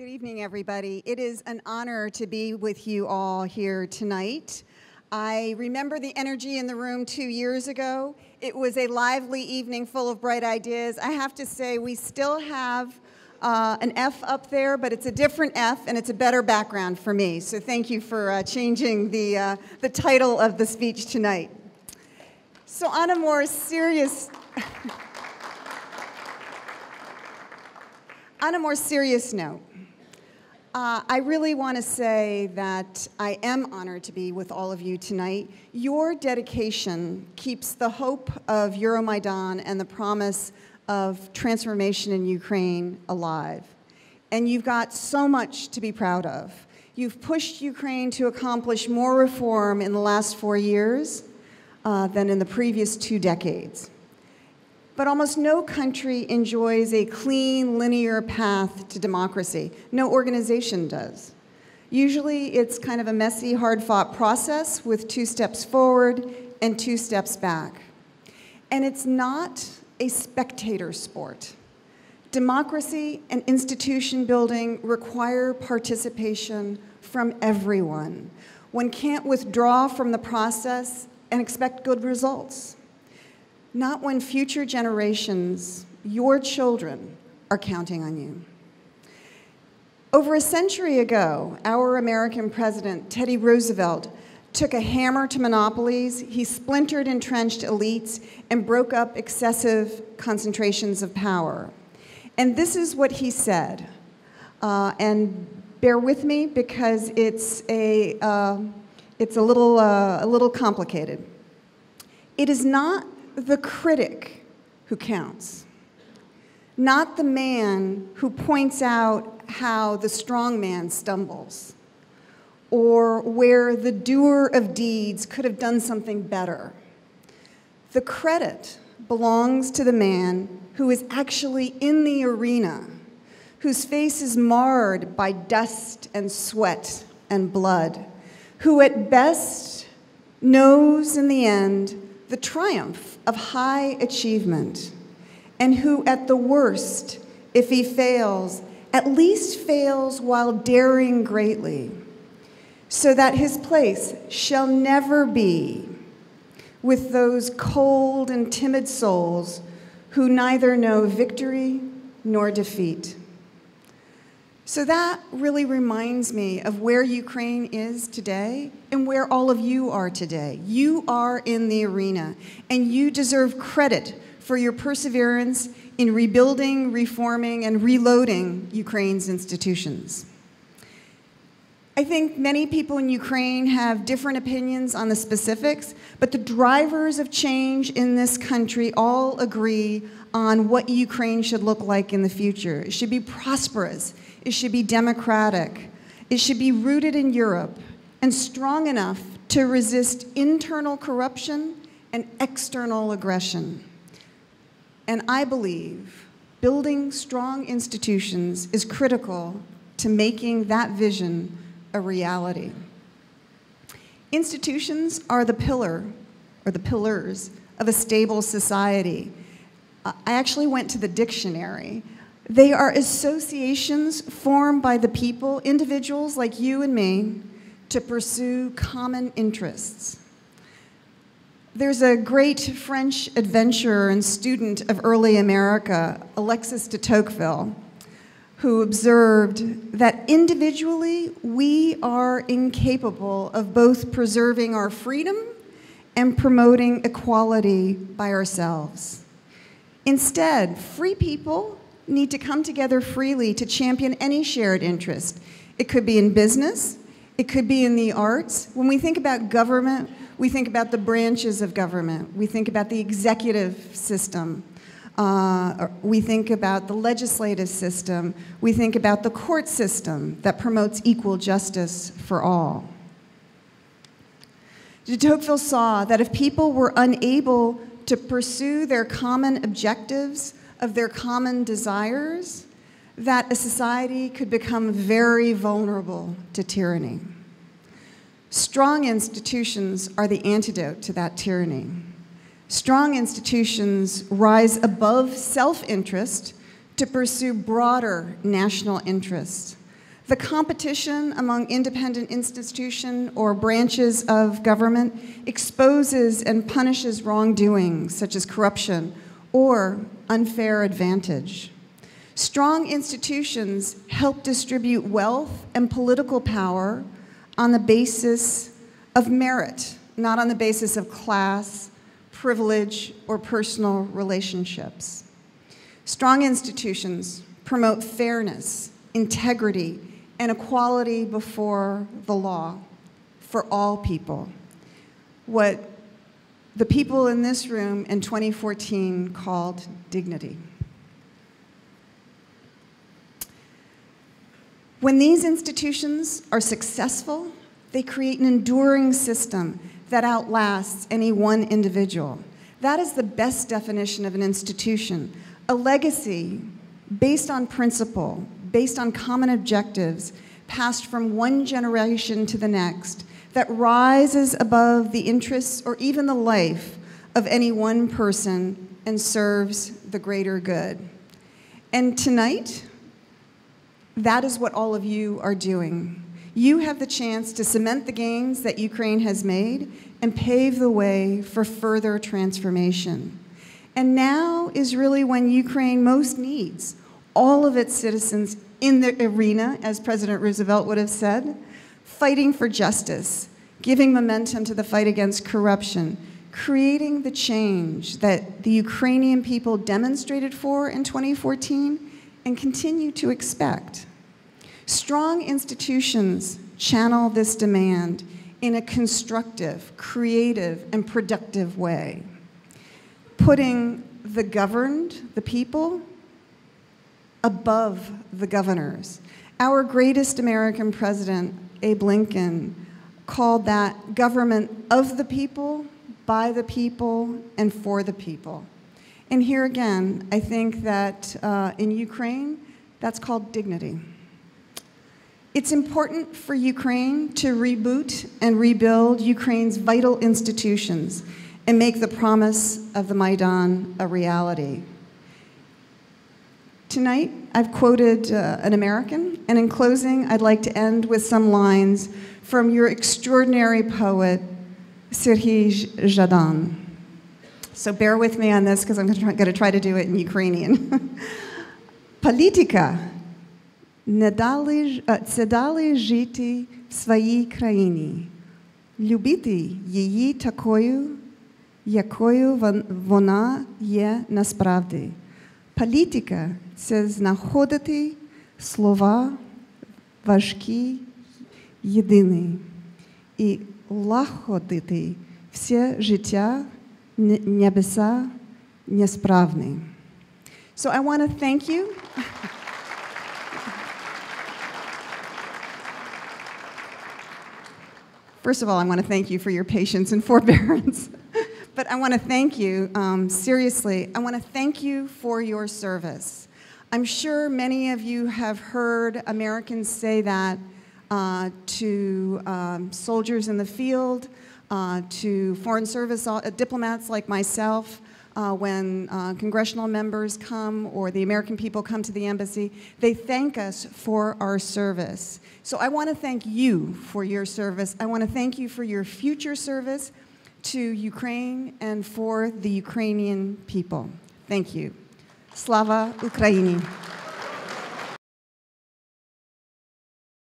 Good evening, everybody. It is an honor to be with you all here tonight. I remember the energy in the room 2 years ago. It was a lively evening full of bright ideas. I have to say, we still have an F up there, but it's a different F, and it's a better background for me. So thank you for changing the title of the speech tonight. So on a more serious... On a more serious note, I really want to say that I am honored to be with all of you tonight. Your dedication keeps the hope of Euromaidan and the promise of transformation in Ukraine alive. And you've got so much to be proud of. You've pushed Ukraine to accomplish more reform in the last 4 years than in the previous 2 decades. But almost no country enjoys a clean, linear path to democracy. No organization does. Usually, it's kind of a messy, hard-fought process with 2 steps forward and 2 steps back. And it's not a spectator sport. Democracy and institution building require participation from everyone. One can't withdraw from the process and expect good results. Not when future generations, your children, are counting on you. Over a century ago, our American president, Teddy Roosevelt, took a hammer to monopolies. He splintered entrenched elites and broke up excessive concentrations of power. And this is what he said. And bear with me because it's a little complicated. It is not the critic who counts, not the man who points out how the strong man stumbles, or where the doer of deeds could have done something better. The credit belongs to the man who is actually in the arena, whose face is marred by dust and sweat and blood, who at best knows in the end the triumph of high achievement, and who at the worst, if he fails, at least fails while daring greatly, so that his place shall never be with those cold and timid souls who neither know victory nor defeat. So that really reminds me of where Ukraine is today and where all of you are today. You are in the arena, and you deserve credit for your perseverance in rebuilding, reforming, and reloading Ukraine's institutions. I think many people in Ukraine have different opinions on the specifics, but the drivers of change in this country all agree on what Ukraine should look like in the future. It should be prosperous. It should be democratic. It should be rooted in Europe and strong enough to resist internal corruption and external aggression. And I believe building strong institutions is critical to making that vision a reality. Institutions are the pillar, or the pillars, of a stable society. I actually went to the dictionary. They are associations formed by the people, individuals like you and me, to pursue common interests. There's a great French adventurer and student of early America, Alexis de Tocqueville, who observed that individually we are incapable of both preserving our freedom and promoting equality by ourselves. Instead, free people need to come together freely to champion any shared interest. It could be in business, it could be in the arts. When we think about government, we think about the branches of government. We think about the executive system. We think about the legislative system. We think about the court system that promotes equal justice for all. De Tocqueville saw that if people were unable to pursue their common objectives of their common desires, that a society could become very vulnerable to tyranny. Strong institutions are the antidote to that tyranny. Strong institutions rise above self-interest to pursue broader national interests. The competition among independent institutions or branches of government exposes and punishes wrongdoing, such as corruption or unfair advantage. Strong institutions help distribute wealth and political power on the basis of merit, not on the basis of class, privilege, or personal relationships. Strong institutions promote fairness, integrity, and equality before the law for all people. What the people in this room in 2014 called dignity. When these institutions are successful, they create an enduring system that outlasts any one individual. That is the best definition of an institution, a legacy based on principle, based on common objectives, passed from one generation to the next, that rises above the interests or even the life of any one person and serves the greater good. And tonight, that is what all of you are doing. You have the chance to cement the gains that Ukraine has made and pave the way for further transformation. And now is really when Ukraine most needs all of its citizens in the arena, as President Roosevelt would have said, fighting for justice, giving momentum to the fight against corruption, creating the change that the Ukrainian people demonstrated for in 2014 and continue to expect. Strong institutions channel this demand in a constructive, creative, and productive way, putting the governed, the people, above the governors. Our greatest American president, Abe Lincoln, called that government of the people, by the people, and for the people. And here again, I think that in Ukraine, that's called dignity. It's important for Ukraine to reboot and rebuild Ukraine's vital institutions and make the promise of the Maidan a reality. Tonight, I've quoted an American, and in closing, I'd like to end with some lines from your extraordinary poet, Serhij Zhadan. So bear with me on this, because I'm going to try to do it in Ukrainian. Politika це дали жити в своїй країні, любити її такою, якою вона є насправді. Політика – це знаходити слова важкі, єдині, і лагодити все життя небеса несправні. So I want to thank you. First of all, I want to thank you for your patience and forbearance. But I want to thank you, seriously, I want to thank you for your service. I'm sure many of you have heard Americans say that to soldiers in the field, to foreign service diplomats like myself, when congressional members come or the American people come to the embassy, they thank us for our service. So I want to thank you for your service. I want to thank you for your future service to Ukraine and for the Ukrainian people. Thank you. Slava Ukraini.